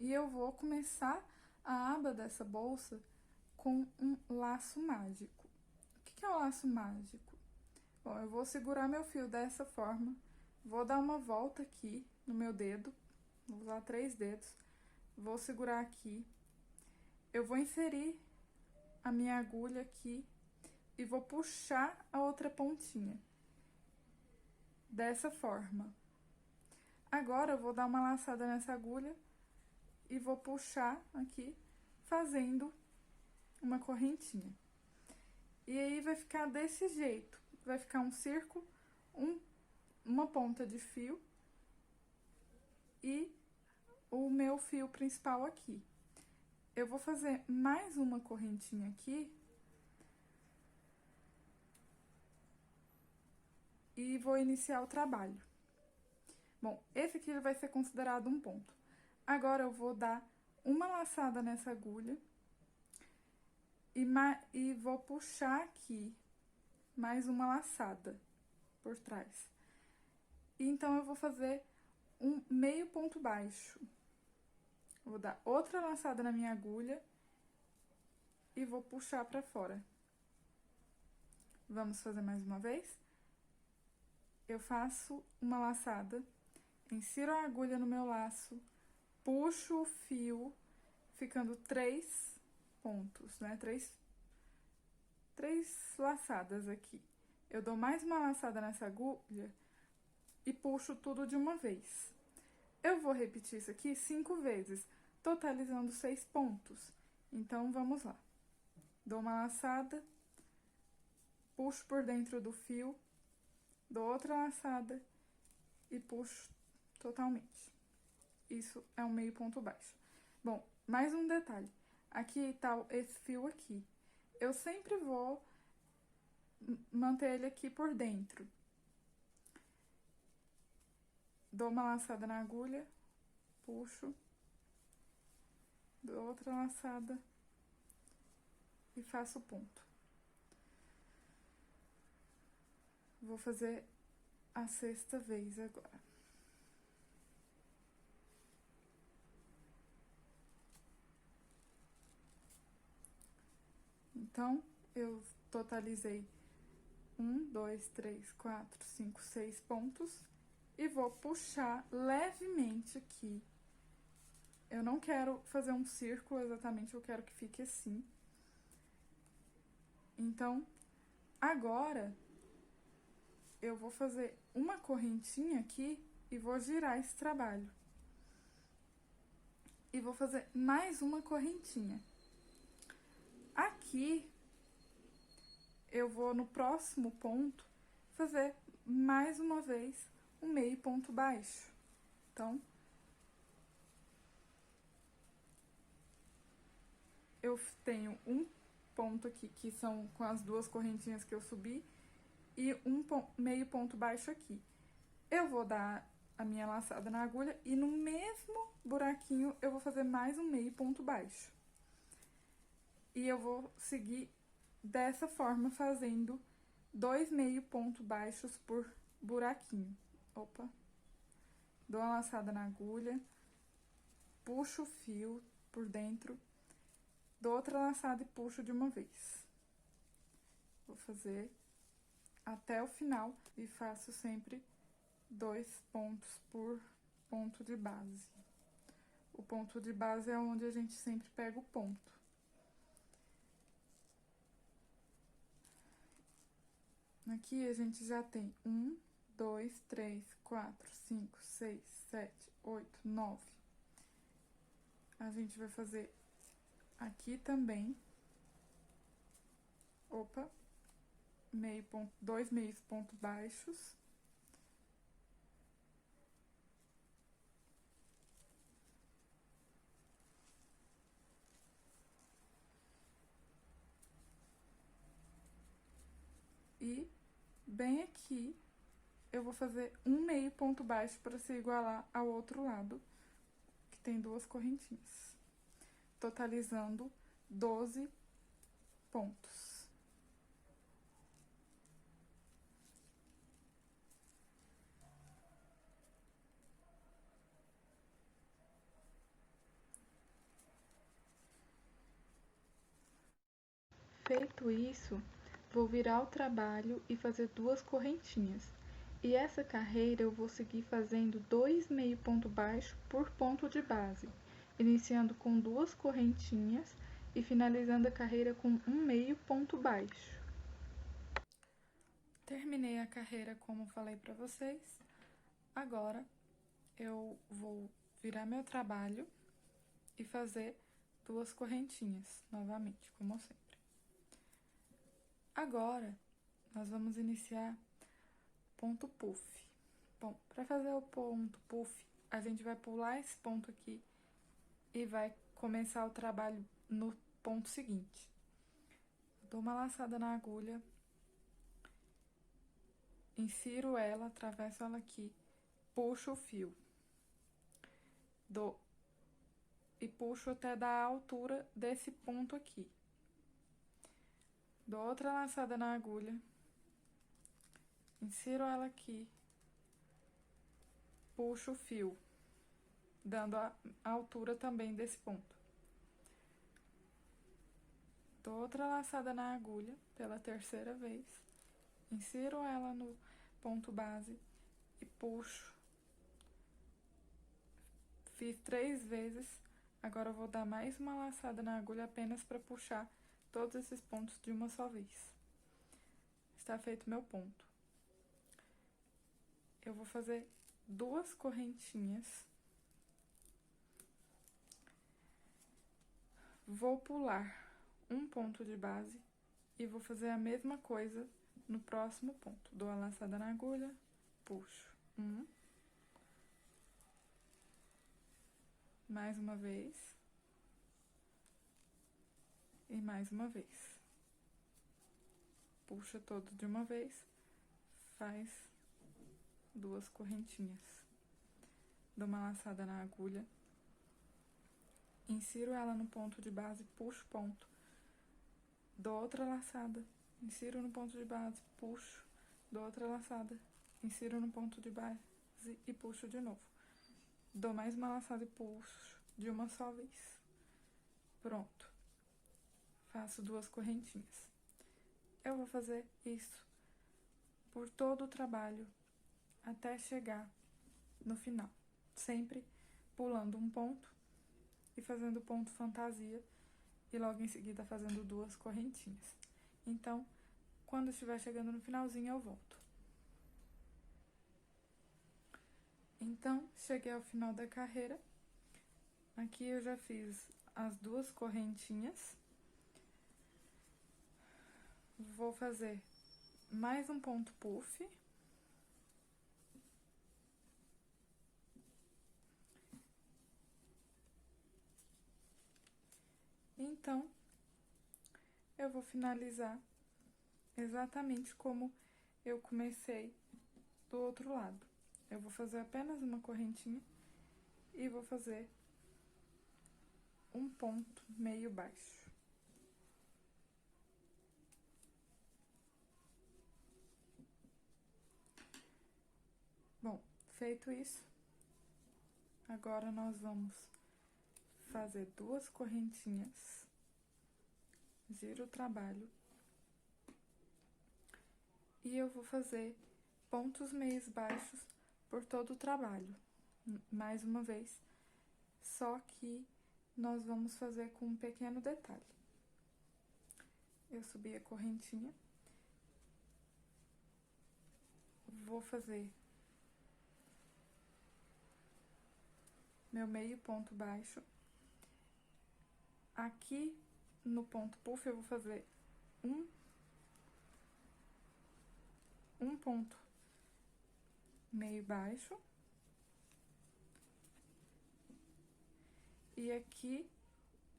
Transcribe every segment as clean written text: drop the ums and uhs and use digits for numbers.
E eu vou começar a aba dessa bolsa com um laço mágico. O que é o laço mágico? Bom, eu vou segurar meu fio dessa forma, vou dar uma volta aqui no meu dedo, vou usar 3 dedos, vou segurar aqui, eu vou inserir a minha agulha aqui e vou puxar a outra pontinha, dessa forma. Agora, eu vou dar uma laçada nessa agulha e vou puxar aqui, fazendo uma correntinha. E aí, vai ficar desse jeito, vai ficar um círculo, uma ponta de fio e o meu fio principal aqui. Eu vou fazer mais uma correntinha aqui e vou iniciar o trabalho. Bom, esse aqui vai ser considerado um ponto. Agora, eu vou dar uma laçada nessa agulha e vou puxar aqui mais uma laçada por trás. Então, eu vou fazer um meio ponto baixo. Vou dar outra laçada na minha agulha e vou puxar pra fora. Vamos fazer mais uma vez? Eu faço uma laçada, insiro a agulha no meu laço, puxo o fio, ficando 3 pontos, né? Três laçadas aqui. Eu dou mais uma laçada nessa agulha e puxo tudo de uma vez. Eu vou repetir isso aqui 5 vezes, totalizando 6 pontos. Então, vamos lá. Dou uma laçada, puxo por dentro do fio, dou outra laçada e puxo totalmente. Isso é um meio ponto baixo. Bom, mais um detalhe. Aqui tá esse fio aqui. Eu sempre vou manter ele aqui por dentro. Dou uma laçada na agulha, puxo, dou outra laçada e faço o ponto. Vou fazer a 6ª vez agora. Então, eu totalizei 1, 2, 3, 4, 5, 6 pontos e vou puxar levemente aqui. Eu não quero fazer um círculo exatamente, eu quero que fique assim. Então, agora, eu vou fazer uma correntinha aqui e vou girar esse trabalho. E vou fazer mais uma correntinha. Aqui, eu vou no próximo ponto fazer mais uma vez um meio ponto baixo. Então, eu tenho um ponto aqui que são com as 2 correntinhas que eu subi e meio ponto baixo aqui. Eu vou dar a minha laçada na agulha e no mesmo buraquinho eu vou fazer mais um meio ponto baixo. E eu vou seguir dessa forma, fazendo 2 meio ponto baixos por buraquinho. Opa! Dou uma laçada na agulha, puxo o fio por dentro, dou outra laçada e puxo de uma vez. Vou fazer até o final e faço sempre 2 pontos por ponto de base. O ponto de base é onde a gente sempre pega o ponto. Aqui a gente já tem 1, 2, 3, 4, 5, 6, 7, 8, 9. A gente vai fazer aqui também. Opa, meio ponto, 2 meios pontos baixos. E bem aqui, eu vou fazer um meio ponto baixo para se igualar ao outro lado, que tem 2 correntinhas, totalizando 12 pontos. Feito isso, vou virar o trabalho e fazer 2 correntinhas. E essa carreira eu vou seguir fazendo 2 meio ponto baixo por ponto de base, iniciando com 2 correntinhas e finalizando a carreira com 1 meio ponto baixo. Terminei a carreira como falei para vocês. Agora eu vou virar meu trabalho e fazer 2 correntinhas novamente, como sempre. Agora, nós vamos iniciar ponto puff. Bom, para fazer o ponto puff, a gente vai pular esse ponto aqui e vai começar o trabalho no ponto seguinte. Dou uma laçada na agulha, insiro ela, atravesso ela aqui, puxo o fio. E puxo até dar a altura desse ponto aqui. Dou outra laçada na agulha, insiro ela aqui, puxo o fio, dando a altura também desse ponto. Dou outra laçada na agulha pela terceira vez, insiro ela no ponto base e puxo. Fiz 3 vezes, agora eu vou dar mais uma laçada na agulha apenas para puxar todos esses pontos de uma só vez. Está feito meu ponto. Eu vou fazer 2 correntinhas. Vou pular um ponto de base e vou fazer a mesma coisa no próximo ponto. Dou a laçada na agulha, puxo. Mais uma vez. E mais uma vez. Puxa todo de uma vez, faz 2 correntinhas. Dou uma laçada na agulha, insiro ela no ponto de base, puxo o ponto. Dou outra laçada, insiro no ponto de base, puxo. Dou outra laçada, insiro no ponto de base e puxo de novo. Dou mais uma laçada e puxo de uma só vez. Pronto. Faço 2 correntinhas. Eu vou fazer isso por todo o trabalho até chegar no final. Sempre pulando um ponto e fazendo ponto fantasia e logo em seguida fazendo 2 correntinhas. Então, quando estiver chegando no finalzinho, eu volto. Então, cheguei ao final da carreira. Aqui eu já fiz as 2 correntinhas. Vou fazer mais um ponto puff. Então, eu vou finalizar exatamente como eu comecei do outro lado. Eu vou fazer apenas uma correntinha e vou fazer um ponto meio baixo. Bom, feito isso, agora nós vamos fazer 2 correntinhas, giro o trabalho e eu vou fazer pontos meios baixos por todo o trabalho, mais uma vez, só que nós vamos fazer com um pequeno detalhe. Eu subi a correntinha, vou fazer meu meio ponto baixo. Aqui no ponto puff eu vou fazer um ponto meio baixo. E aqui,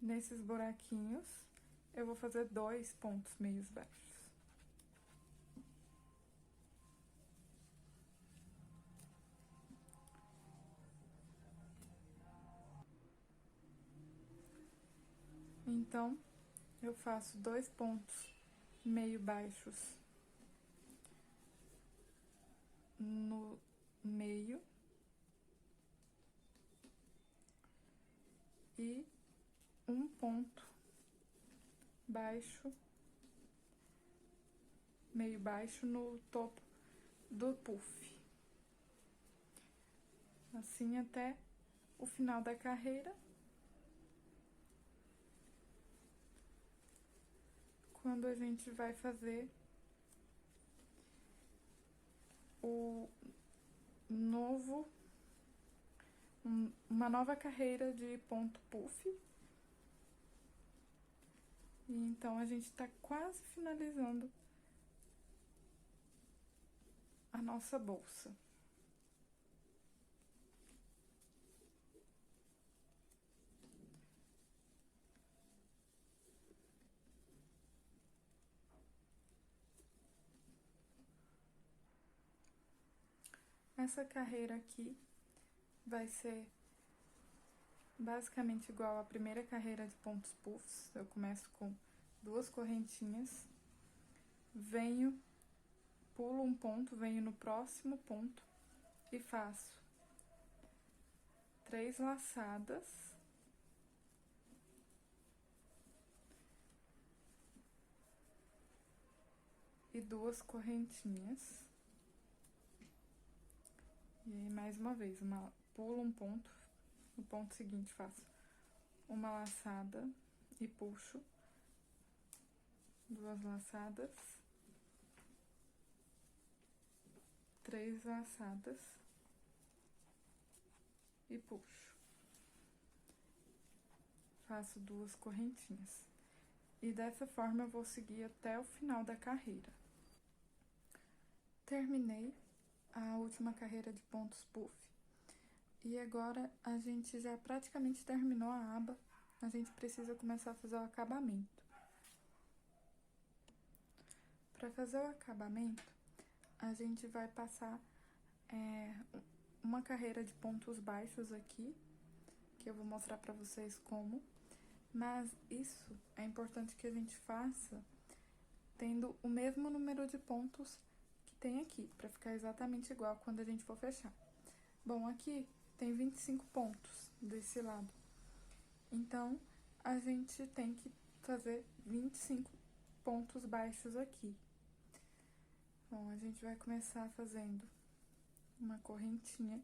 nesses buraquinhos, eu vou fazer 2 pontos meios baixos. Então, eu faço 2 pontos meio baixos no meio e um ponto baixo meio baixo no topo do puff. Assim até o final da carreira. Quando a gente vai fazer uma nova carreira de ponto puff. E então a gente tá quase finalizando a nossa bolsa. Essa carreira aqui vai ser basicamente igual à primeira carreira de pontos puffs. Eu começo com 2 correntinhas, pulo um ponto, venho no próximo ponto e faço 3 laçadas e 2 correntinhas. E aí, mais uma vez, pulo um ponto, no ponto seguinte faço uma laçada e puxo, 2 laçadas, 3 laçadas e puxo. Faço 2 correntinhas. E dessa forma eu vou seguir até o final da carreira. Terminei a última carreira de pontos puff. E agora a gente já praticamente terminou a aba, a gente precisa começar a fazer o acabamento. Para fazer o acabamento, a gente vai passar uma carreira de pontos baixos aqui, que eu vou mostrar para vocês como. Mas isso é importante que a gente faça tendo o mesmo número de pontos que tem aqui, para ficar exatamente igual quando a gente for fechar. Bom, aqui tem 25 pontos desse lado, então a gente tem que fazer 25 pontos baixos aqui. Bom, a gente vai começar fazendo uma correntinha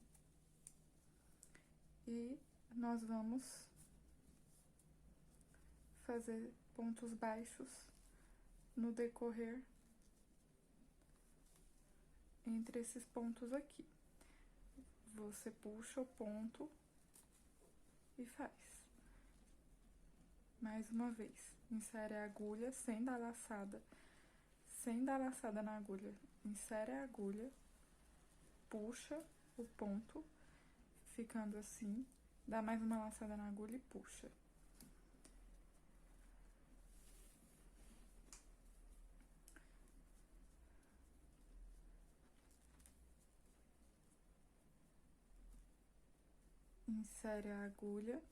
e nós vamos fazer pontos baixos no decorrer entre esses pontos aqui. Você puxa o ponto e faz. Mais uma vez, insere a agulha sem dar laçada na agulha. Insere a agulha, puxa o ponto, ficando assim, dá mais uma laçada na agulha e puxa. Insere a agulha,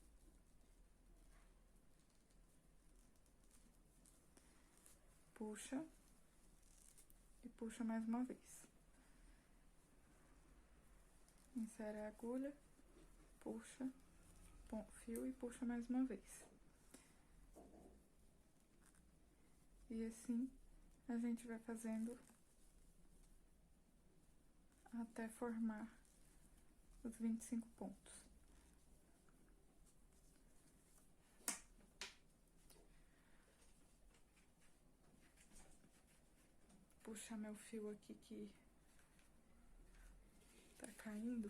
puxa e puxa mais uma vez. Insere a agulha, puxa, fio e puxa mais uma vez. E assim a gente vai fazendo até formar os 25 pontos. Puxar meu fio aqui que tá caindo.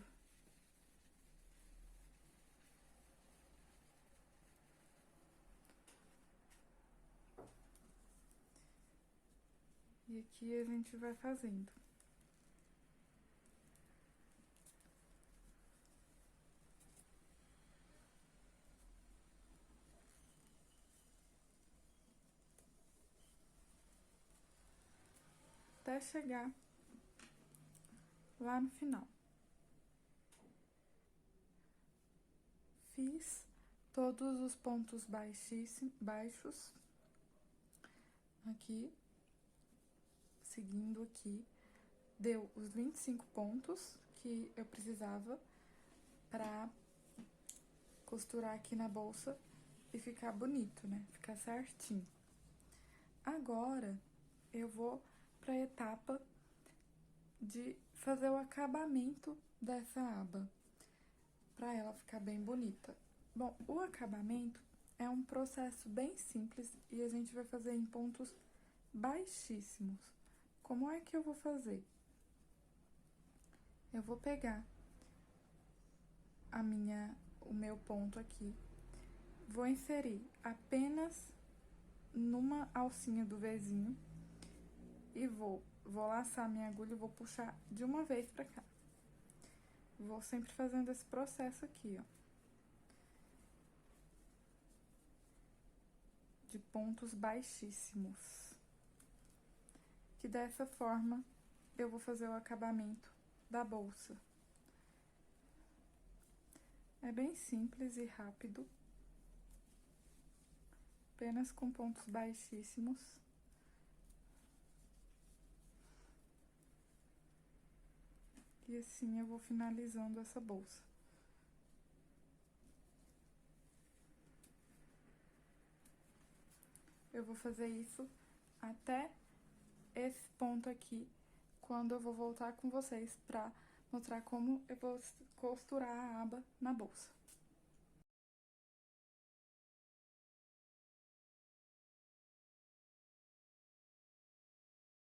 E aqui a gente vai fazendo. Até chegar lá no final. Fiz todos os pontos baixos aqui, seguindo aqui, deu os 25 pontos que eu precisava pra costurar aqui na bolsa e ficar bonito, né? Ficar certinho. Agora, eu vou para a etapa de fazer o acabamento dessa aba, para ela ficar bem bonita. Bom, o acabamento é um processo bem simples e a gente vai fazer em pontos baixíssimos. Como é que eu vou fazer? Eu vou pegar o meu ponto aqui, vou inserir apenas numa alcinha do Vzinho e vou laçar minha agulha e vou puxar de uma vez pra cá. Vou sempre fazendo esse processo aqui, ó, de pontos baixíssimos, que dessa forma eu vou fazer o acabamento da bolsa. É bem simples e rápido, apenas com pontos baixíssimos. E assim eu vou finalizando essa bolsa. Eu vou fazer isso até esse ponto aqui, quando eu vou voltar com vocês pra mostrar como eu vou costurar a aba na bolsa.